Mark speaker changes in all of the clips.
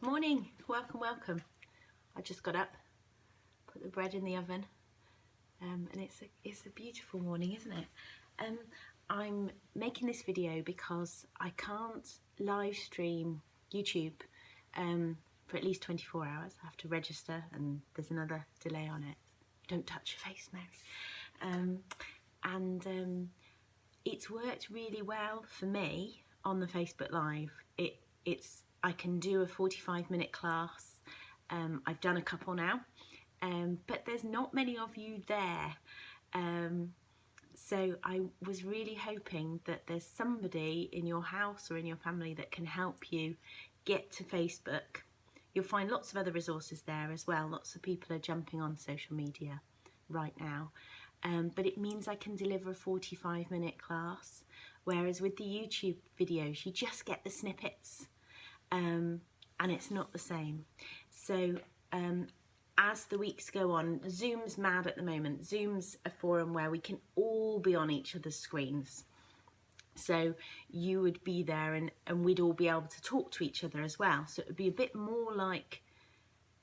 Speaker 1: Morning, welcome. I just got up, put the bread in the oven, and it's a beautiful morning, isn't it? I'm making this video because I can't live stream YouTube for at least 24 hours. I have to register and there's another delay on it. Don't touch your face, Mary. It's worked really well for me on the Facebook Live. I can do a 45-minute class. I've done a couple now, but there's not many of you there. So I was really hoping that there's somebody in your house or in your family that can help you get to Facebook. You'll find lots of other resources there as well. Lots of people are jumping on social media right now. But it means I can deliver a 45-minute class, whereas with the YouTube videos, you just get the snippets. And it's not the same. So as the weeks go on, Zoom's mad at the moment. Zoom's a forum where we can all be on each other's screens. So you would be there and we'd all be able to talk to each other as well. So it would be a bit more like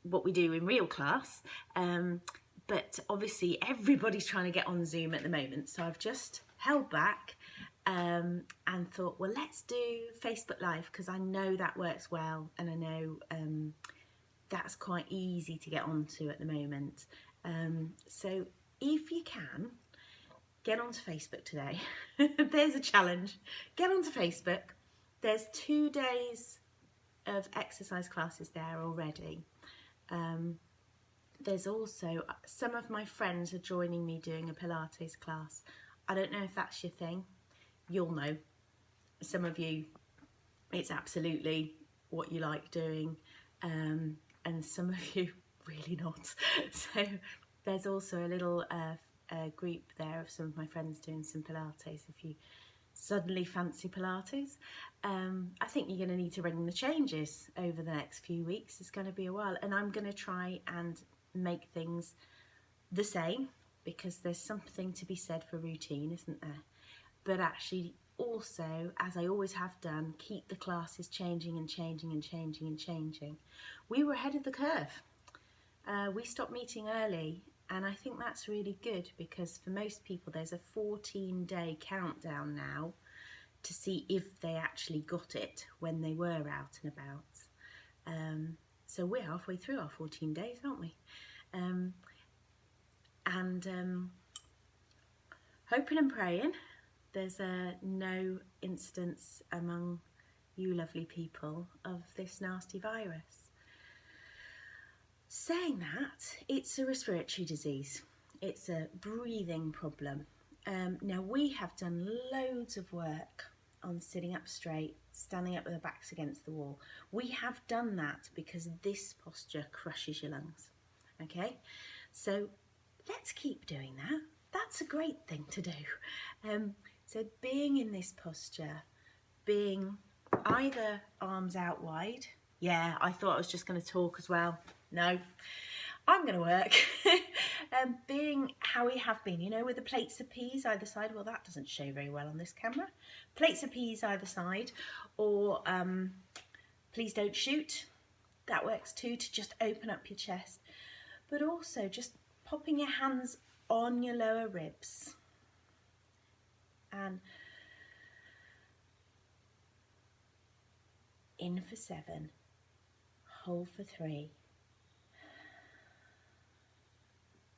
Speaker 1: what we do in real class. But obviously everybody's trying to get on Zoom at the moment. So I've just held back and thought, well, let's do Facebook Live because I know that works well and I know that's quite easy to get onto at the moment. So if you can, get onto Facebook today. There's a challenge. Get onto Facebook. There's 2 days of exercise classes there already. There's also, some of my friends are joining me doing a Pilates class. I don't know if that's your thing. You'll know. Some of you, it's absolutely what you like doing, and some of you really not. So there's also a little group there of some of my friends doing some Pilates. If you suddenly fancy Pilates, I think you're going to need to bring the changes over the next few weeks. It's going to be a while, and I'm going to try and make things the same because there's something to be said for routine, isn't there? But actually also, as I always have done, keep the classes changing and changing and changing and changing. We were ahead of the curve. We stopped meeting early, and I think that's really good because for most people there's a 14-day countdown now to see if they actually got it when they were out and about. So we're halfway through our 14 days, aren't we? Hoping and praying there's no instance among you lovely people of this nasty virus. Saying that, it's a respiratory disease. It's a breathing problem. Now we have done loads of work on sitting up straight, standing up with our backs against the wall. We have done that because this posture crushes your lungs. Okay, so let's keep doing that. That's a great thing to do. So being in this posture, being either arms out wide. Yeah, I thought I was just going to talk as well. No, I'm going to work. Being how we have been, you know, with the plates of peas either side. Well, that doesn't show very well on this camera. Plates of peas either side, or please don't shoot. That works too, to just open up your chest. But also just popping your hands on your lower ribs. And in for 7, hold for 3,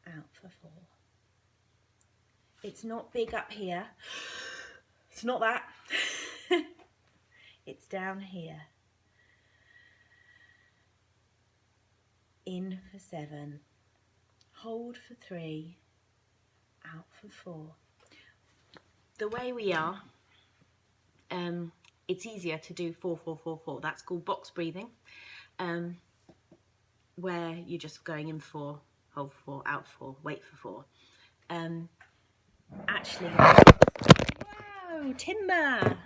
Speaker 1: out for 4. It's not big up here. It's not that. It's down here. In for 7, hold for 3, out for 4. The way we are, it's easier to do 4, 4, 4, 4. That's called box breathing, where you're just going in 4, hold for 4, out for 4, wait for 4. Actually, wow, timber!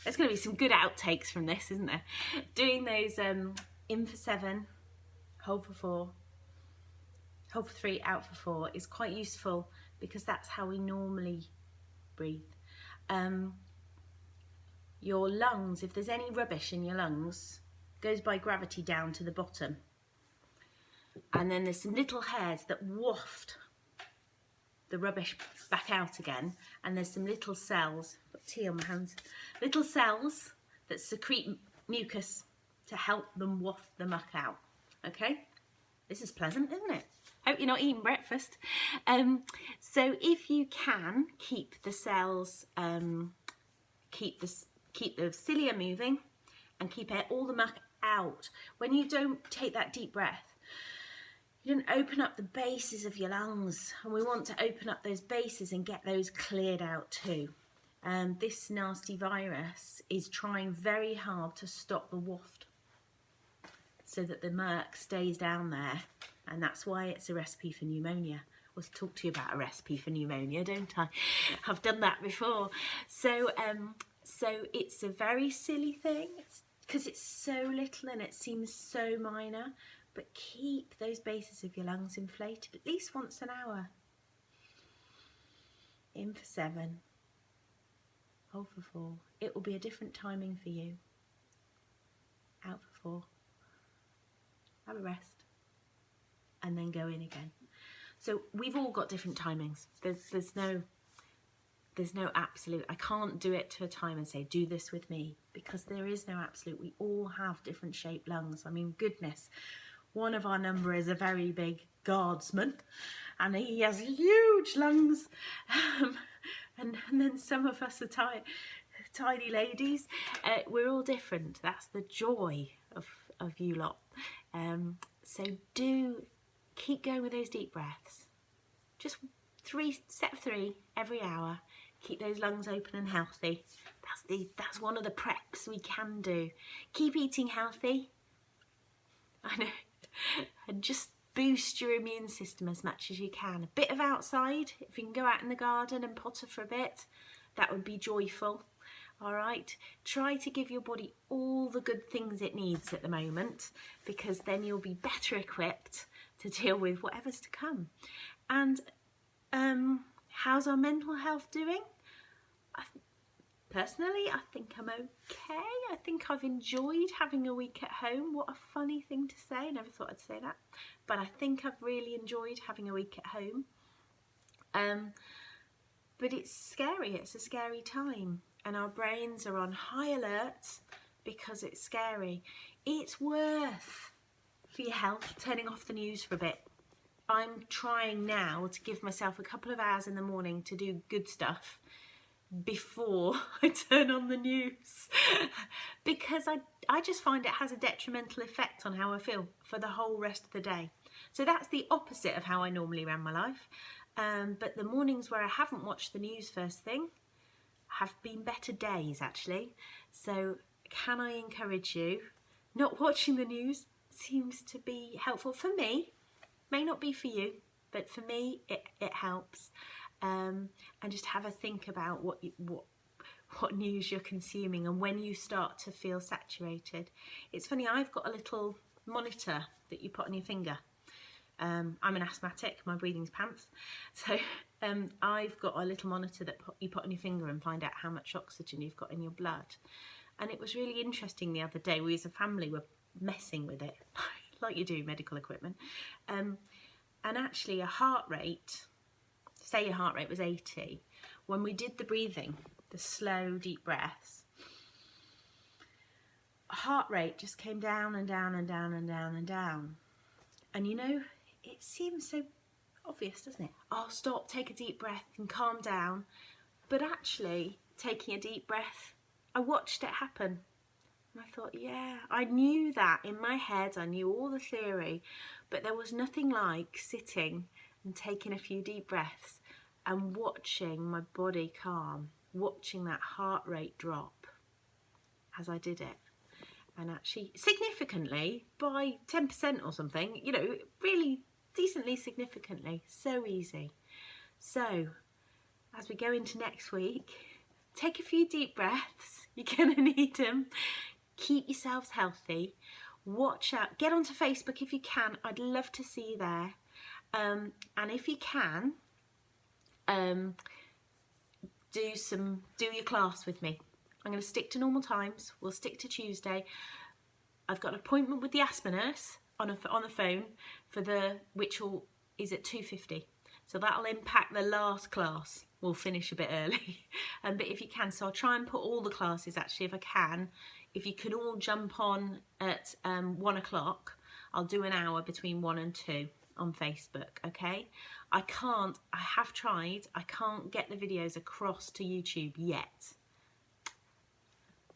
Speaker 1: There's going to be some good outtakes from this, isn't there? Doing those in for 7, hold for 4, hold for 3, out for 4 is quite useful because that's how we normally breathe. your lungs, if there's any rubbish in your lungs, goes by gravity down to the bottom. And then there's some little hairs that waft the rubbish back out again. And there's some little cells, I've got tea on my hands, little cells that secrete mucus to help them waft the muck out. Okay? This is pleasant, isn't it? Hope you're not eating breakfast. So if you can, keep the cells, keep the cilia moving and keep all the muck out. When you don't take that deep breath, you don't open up the bases of your lungs, and we want to open up those bases and get those cleared out too. This nasty virus is trying very hard to stop the waft so that the muck stays down there, and that's why it's a recipe for pneumonia. I always talk to you about a recipe for pneumonia, don't I? I've done that before. So it's a very silly thing because it's so little and it seems so minor, but keep those bases of your lungs inflated at least once an hour. In for 7, hold for 4. It will be a different timing for you. Out for 4. Have a rest. And then go in again. So we've all got different timings. There's no absolute. I can't do it to a time and say, do this with me, because there is no absolute. We all have different shaped lungs. I mean, goodness. One of our number is a very big guardsman and he has huge lungs. And then some of us are tiny ladies. We're all different. That's the joy of you lot. So do keep going with those deep breaths. Just set 3 every hour. Keep those lungs open and healthy. That's one of the preps we can do. Keep eating healthy. I know. And just boost your immune system as much as you can. A bit of outside, if you can go out in the garden and potter for a bit, that would be joyful. All right, try to give your body all the good things it needs at the moment, because then you'll be better equipped to deal with whatever's to come. And how's our mental health doing? Personally, I think I'm okay. I think I've enjoyed having a week at home. What a funny thing to say. I never thought I'd say that. But I think I've really enjoyed having a week at home. But it's scary. It's a scary time. And our brains are on high alert because it's scary. It's worth, for your health, turning off the news for a bit. I'm trying now to give myself a couple of hours in the morning to do good stuff before I turn on the news, because I just find it has a detrimental effect on how I feel for the whole rest of the day. So that's the opposite of how I normally run my life. But the mornings where I haven't watched the news first thing have been better days, actually. So can I encourage you, not watching the news seems to be helpful for me. May not be for you, but for me it helps. And just have a think about what news you're consuming and when you start to feel saturated. It's funny, I've got a little monitor that you put on your finger. I'm an asthmatic, my breathing's pants. So I've got a little monitor that you put on your finger and find out how much oxygen you've got in your blood. And it was really interesting the other day. We as a family were messing with it, like you do medical equipment. And actually a heart rate, say your heart rate was 80, when we did the breathing, the slow deep breaths, heart rate just came down and down and down and down and down. And you know, it seems so obvious, doesn't it? Oh, stop, take a deep breath and calm down. But actually, taking a deep breath, I watched it happen. And I thought, yeah, I knew that in my head, I knew all the theory, but there was nothing like sitting and taking a few deep breaths and watching my body calm, watching that heart rate drop as I did it. And actually, significantly, by 10% or something, you know, really decently significantly, so easy. So, as we go into next week, take a few deep breaths, you're gonna need them. Keep yourselves healthy, watch out, get onto Facebook if you can, I'd love to see you there. And if you can, do your class with me. I'm going to stick to normal times. We'll stick to Tuesday. I've got an appointment with the asthma nurse on the phone for is at 2:50. So that'll impact the last class. We'll finish a bit early, but if you can, so I'll try and put all the classes actually if I can. If you can all jump on at 1 o'clock, I'll do an hour between 1 and 2 on Facebook, okay? I have tried, I can't get the videos across to YouTube yet,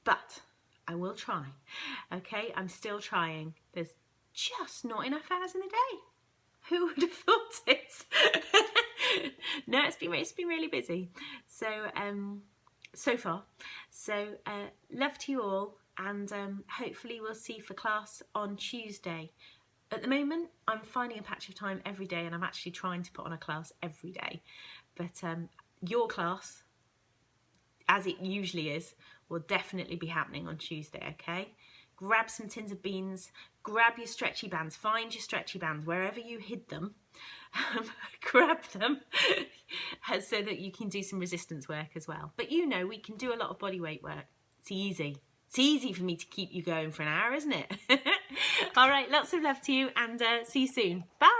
Speaker 1: but I will try, okay? I'm still trying. There's just not enough hours in the day. Who would have thought it? No, it's been really busy. So so far. So love to you all, and hopefully we'll see you for class on Tuesday. At the moment, I'm finding a patch of time every day, and I'm actually trying to put on a class every day. But your class, as it usually is, will definitely be happening on Tuesday, okay? Grab some tins of beans, grab your stretchy bands, find your stretchy bands wherever you hid them, grab them so that you can do some resistance work as well. But you know, we can do a lot of body weight work. It's easy. It's easy for me to keep you going for an hour, isn't it? All right, lots of love to you, and see you soon. Bye.